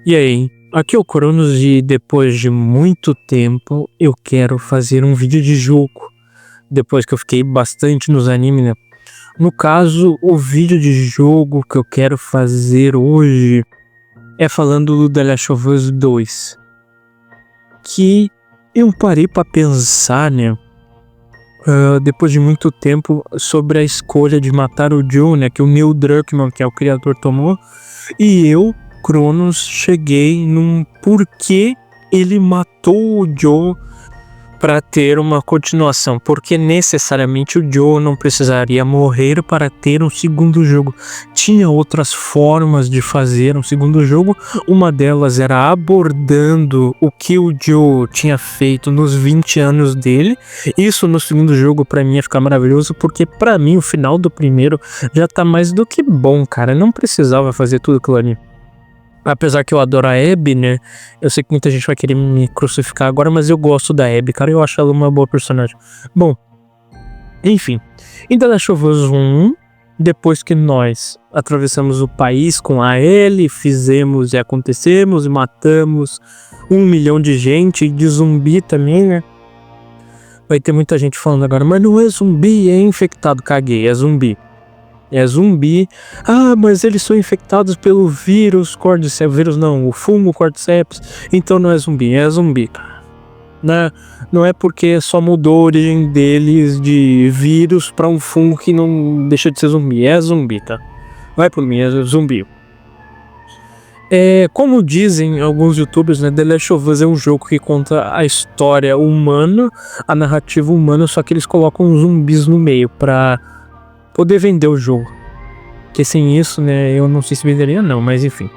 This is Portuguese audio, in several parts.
E aí, aqui é o Cronos e depois de muito tempo eu quero fazer um vídeo de jogo. Depois que eu fiquei bastante nos animes, né? No caso, o vídeo de jogo que eu quero fazer hoje é falando do The Last of Us 2. Que eu parei pra pensar, né? Depois de muito tempo, sobre a escolha de matar o Joe, né? Que o Neil Druckmann, que é o criador, tomou. E eu, Cronos, cheguei num porquê ele matou o Joe para ter uma continuação. Porque necessariamente o Joe não precisaria morrer para ter um segundo jogo. Tinha outras formas de fazer um segundo jogo. Uma delas era abordando o que o Joe tinha feito nos 20 anos dele. Isso no segundo jogo para mim ia ficar maravilhoso, porque para mim o final do primeiro já tá mais do que bom, cara. Não precisava fazer tudo aquilo ali. Apesar que eu adoro a Abby, né? Eu sei que muita gente vai querer me crucificar agora, mas eu gosto da Abby, cara. Eu acho ela uma boa personagem. Bom, enfim. Em The Last of Us 1, depois que nós atravessamos o país com a Ellie, fizemos e acontecemos, matamos 1 milhão de gente, de zumbi também, né? Vai ter muita gente falando agora, mas não é zumbi, é infectado. Caguei, é zumbi. É zumbi. Ah, mas eles são infectados pelo vírus Cordyceps. Vírus não, o fungo Cordyceps. Então não é zumbi, é zumbi. Não é porque só mudou a origem deles de vírus para um fungo que não deixa de ser zumbi. É zumbi, tá? Vai por mim, é zumbi. Como dizem alguns youtubers, né? The Last of Us é um jogo que conta a história humana, a narrativa humana, só que eles colocam zumbis no meio pra poder vender o jogo. Porque sem isso, né, eu não sei se venderia não, mas enfim.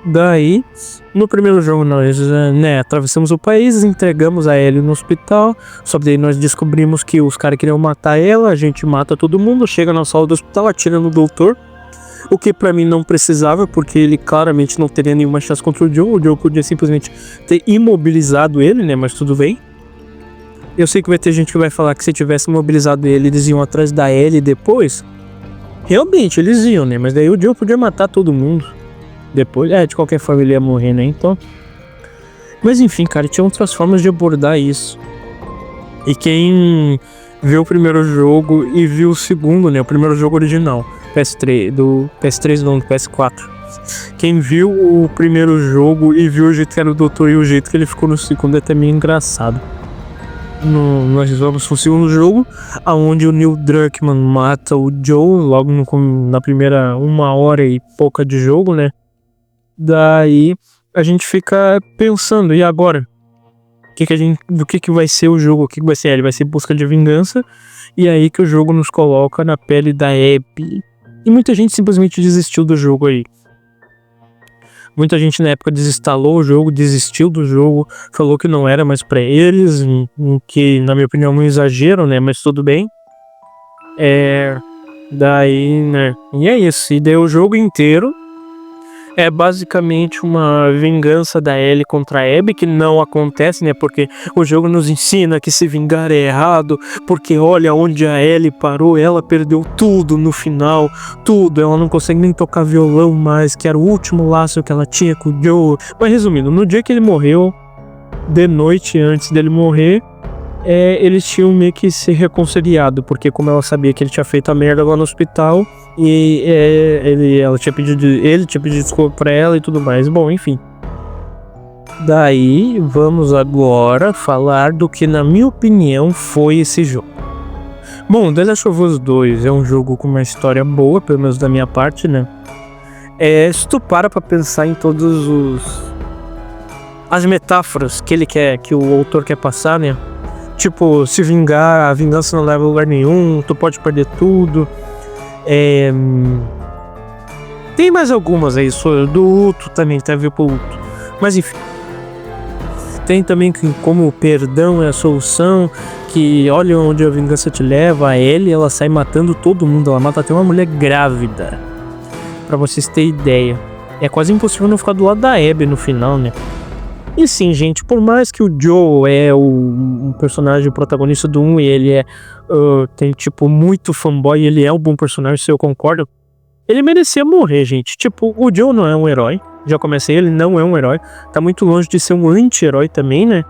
Daí, no primeiro jogo nós, né, atravessamos o país, entregamos a Ellie no hospital, só que daí nós descobrimos que os caras queriam matar ela, a gente mata todo mundo, chega na sala do hospital, atira no doutor, o que pra mim não precisava, porque ele claramente não teria nenhuma chance contra o Joe podia simplesmente ter imobilizado ele, né, mas tudo bem. Eu sei que vai ter gente que vai falar que se tivesse mobilizado ele, eles iam atrás da Ellie depois. Realmente, eles iam, né? Mas daí o Joe podia matar todo mundo. Depois, de qualquer forma ele ia morrer, né? Então... Mas enfim, cara, tinha outras formas de abordar isso. E quem viu o primeiro jogo e viu o segundo, né? O primeiro jogo original, PS3, do PS4. Quem viu o primeiro jogo e viu o jeito que era o doutor e o jeito que ele ficou no segundo é também engraçado. Nós vamos pro segundo jogo, onde o Neil Druckmann mata o Joe logo na primeira 1 hora e pouca de jogo, né? Daí a gente fica pensando, e agora? Do que vai ser o jogo? O que vai ser? Ele vai ser busca de vingança, e aí que o jogo nos coloca na pele da Abby. E muita gente simplesmente desistiu do jogo aí. Muita gente na época desinstalou o jogo, desistiu do jogo, falou que não era mais pra eles, que na minha opinião é um exagero, né, mas tudo bem. Daí, né, e é isso, e daí o jogo inteiro é basicamente uma vingança da Ellie contra a Abby, que não acontece, né, porque o jogo nos ensina que se vingar é errado, porque olha onde a Ellie parou, ela perdeu tudo no final, tudo, ela não consegue nem tocar violão mais, que era o último laço que ela tinha com o Joe. Mas resumindo, no dia que ele morreu, de noite antes dele morrer, eles tinham meio que se reconciliado, porque como ela sabia que ele tinha feito a merda lá no hospital, e ele tinha pedido desculpa pra ela e tudo mais. Bom, enfim. Daí, vamos agora falar do que na minha opinião foi esse jogo. Bom, The Last of Us 2 é um jogo com uma história boa, pelo menos da minha parte, né? Se tu para pra pensar em as metáforas que ele quer, que o autor quer passar, né? Tipo, se vingar, a vingança não leva a lugar nenhum, tu pode perder tudo. Tem mais algumas aí, do luto também, tem a ver com o luto. Mas enfim. Tem também que como o perdão é a solução, que olha onde a vingança te leva, a Ellie, ela sai matando todo mundo, ela mata até uma mulher grávida. Pra vocês terem ideia. É quase impossível não ficar do lado da Abby no final, né? E sim, gente, por mais que o Joe é um personagem protagonista do 1 e ele tem tipo muito fanboy, ele é um bom personagem, se eu concordo. Ele merecia morrer, gente. Tipo, o Joe não é um herói. Já comecei, ele não é um herói. Tá muito longe de ser um anti-herói também, né?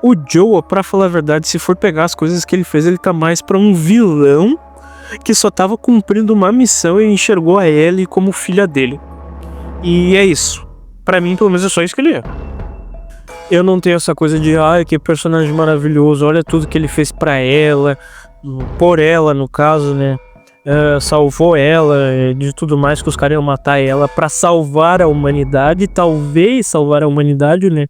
O Joe, pra falar a verdade, se for pegar as coisas que ele fez, ele tá mais pra um vilão que só tava cumprindo uma missão e enxergou a Ellie como filha dele. E é isso. Pra mim, pelo menos, é só isso que ele é. Eu não tenho essa coisa de, ai, que personagem maravilhoso, olha tudo que ele fez pra ela, por ela, no caso, né? Salvou ela, de tudo mais que os caras iam matar ela pra salvar a humanidade, talvez salvar a humanidade, né?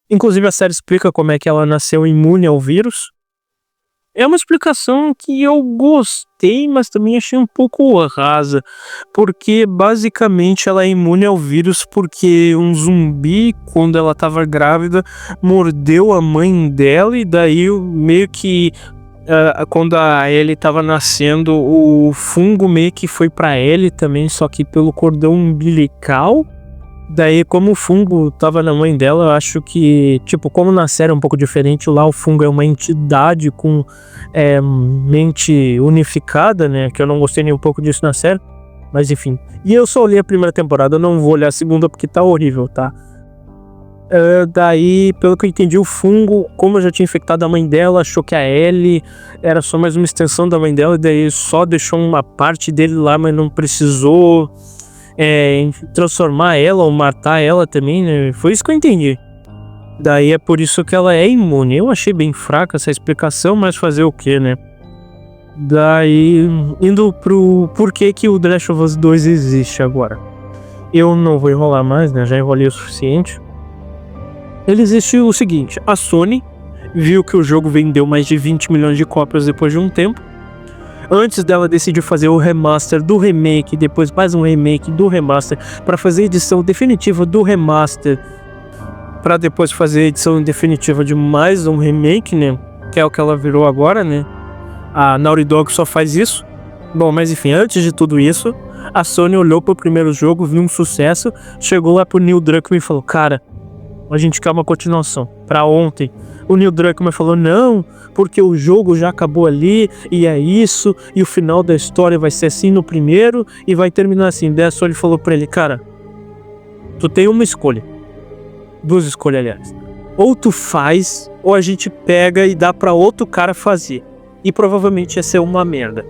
Inclusive a série explica como é que ela nasceu imune ao vírus. É uma explicação que eu gostei, mas também achei um pouco rasa, porque basicamente ela é imune ao vírus porque um zumbi, quando ela estava grávida, mordeu a mãe dela e daí meio que quando a Ellie estava nascendo, o fungo meio que foi para Ellie também, só que pelo cordão umbilical. Daí, como o fungo tava na mãe dela, eu acho que, tipo, como na série é um pouco diferente, lá o fungo é uma entidade com mente unificada, né? Que eu não gostei nem um pouco disso na série. Mas enfim. E eu só olhei a primeira temporada, eu não vou olhar a segunda porque tá horrível, tá? Daí, pelo que eu entendi, o fungo, como eu já tinha infectado a mãe dela, achou que a Ellie era só mais uma extensão da mãe dela, e daí só deixou uma parte dele lá, mas não precisou transformar ela ou matar ela também, né? Foi isso que eu entendi. Daí é por isso que ela é imune. Eu achei bem fraca essa explicação, mas fazer o que, né? Daí, indo pro porquê que o The Last of Us 2 existe agora. Eu não vou enrolar mais, né? Já enrolei o suficiente. Ele existe o seguinte: a Sony viu que o jogo vendeu mais de 20 milhões de cópias depois de um tempo. Antes dela decidiu fazer o remaster do remake, depois mais um remake do remaster, para fazer a edição definitiva do remaster, para depois fazer a edição definitiva de mais um remake, né? Que é o que ela virou agora, né? A Naughty Dog só faz isso. Bom, mas enfim, antes de tudo isso, a Sony olhou pro primeiro jogo, viu um sucesso, chegou lá pro Neil Druckmann e falou: cara, a gente quer uma continuação. Pra ontem. O Neil Druckmann falou: não, porque o jogo já acabou ali, e é isso, e o final da história vai ser assim no primeiro, e vai terminar assim. Daí a Sony falou pra ele: cara, tu tem uma escolha. Duas escolhas, aliás. Ou tu faz, ou a gente pega e dá pra outro cara fazer. E provavelmente ia ser uma merda.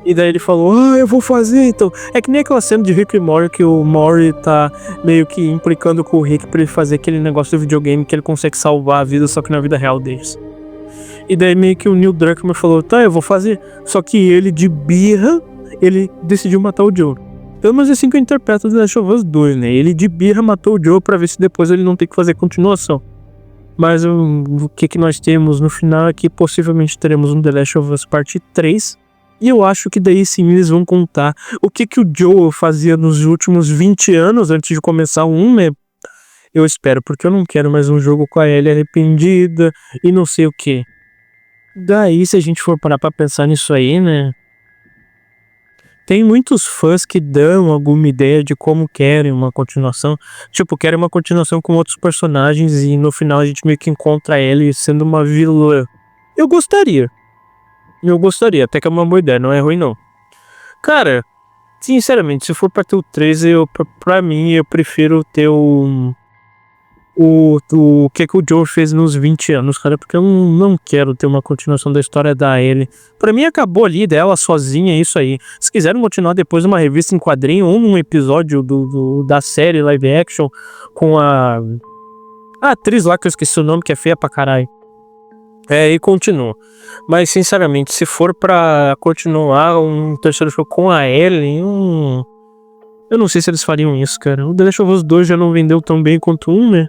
E daí ele falou: eu vou fazer então. É que nem aquela cena de Rick e Morty que o Morty tá meio que implicando com o Rick pra ele fazer aquele negócio do videogame que ele consegue salvar a vida, só que na vida real deles. E daí meio que o Neil Druckmann falou: tá, eu vou fazer. Só que ele, de birra, ele decidiu matar o Joe. Pelo menos é assim que eu interpreto The Last of Us 2, né? Ele de birra matou o Joe pra ver se depois ele não tem que fazer continuação. Mas o que nós temos no final é que possivelmente teremos um The Last of Us Parte 3. E eu acho que daí sim eles vão contar o que o Joel fazia nos últimos 20 anos antes de começar né? Eu espero, porque eu não quero mais um jogo com a Ellie arrependida e não sei o que. Daí, se a gente for parar pra pensar nisso aí, né? Tem muitos fãs que dão alguma ideia de como querem uma continuação. Tipo, querem uma continuação com outros personagens e no final a gente meio que encontra a Ellie sendo uma vilã. Eu gostaria, até que é uma boa ideia, não é ruim não. Cara, sinceramente, se for pra ter o 3, pra mim, eu prefiro ter o que o Joe fez nos 20 anos, cara, porque eu não quero ter uma continuação da história da Ellie. Pra mim, acabou ali dela sozinha, é isso aí. Se quiserem continuar depois uma revista em quadrinho ou um episódio da série live action com a atriz lá, que eu esqueci o nome, que é feia pra caralho. E continua. Mas, sinceramente, se for pra continuar um terceiro jogo com a Ellie, eu não sei se eles fariam isso, cara. O The Last of Us 2 já não vendeu tão bem quanto né?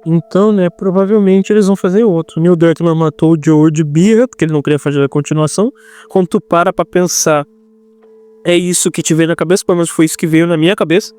Então, né, provavelmente eles vão fazer outro. Neil Druckmann matou o Joe de birra, porque ele não queria fazer a continuação. Quando tu para pra pensar, é isso que te veio na cabeça, pelo menos foi isso que veio na minha cabeça.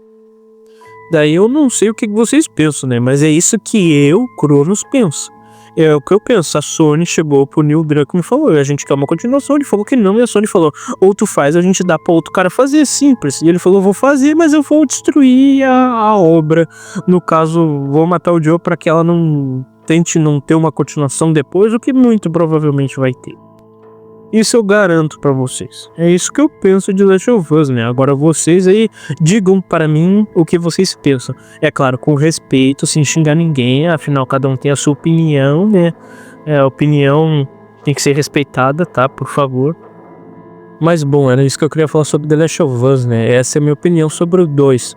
Daí eu não sei o que vocês pensam, né, mas é isso que eu, Cronos, penso. É o que eu penso. A Sony chegou pro Neil Druckmann e falou: a gente quer uma continuação. Ele falou que não, e a Sony falou: ou tu faz, a gente dá pra outro cara fazer, simples. E ele falou: vou fazer, mas eu vou destruir a obra. No caso, vou matar o Joe pra que ela não tente não ter uma continuação depois, o que muito provavelmente vai ter. Isso eu garanto pra vocês. É isso que eu penso de Last of Us, né? Agora vocês aí digam para mim o que vocês pensam. É claro, com respeito, sem xingar ninguém, afinal cada um tem a sua opinião, né? A opinião tem que ser respeitada, tá? Por favor. Mas bom, era isso que eu queria falar sobre The Last of Us, né? Essa é a minha opinião sobre o 2.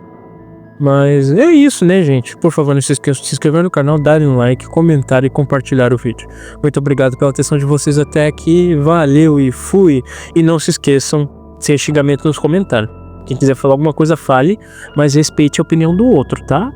Mas é isso, né, gente? Por favor, não se esqueçam de se inscrever no canal, darem um like, comentar e compartilhar o vídeo. Muito obrigado pela atenção de vocês até aqui. Valeu e fui. E não se esqueçam, sem xingamento nos comentários. Quem quiser falar alguma coisa, fale, mas respeite a opinião do outro, tá?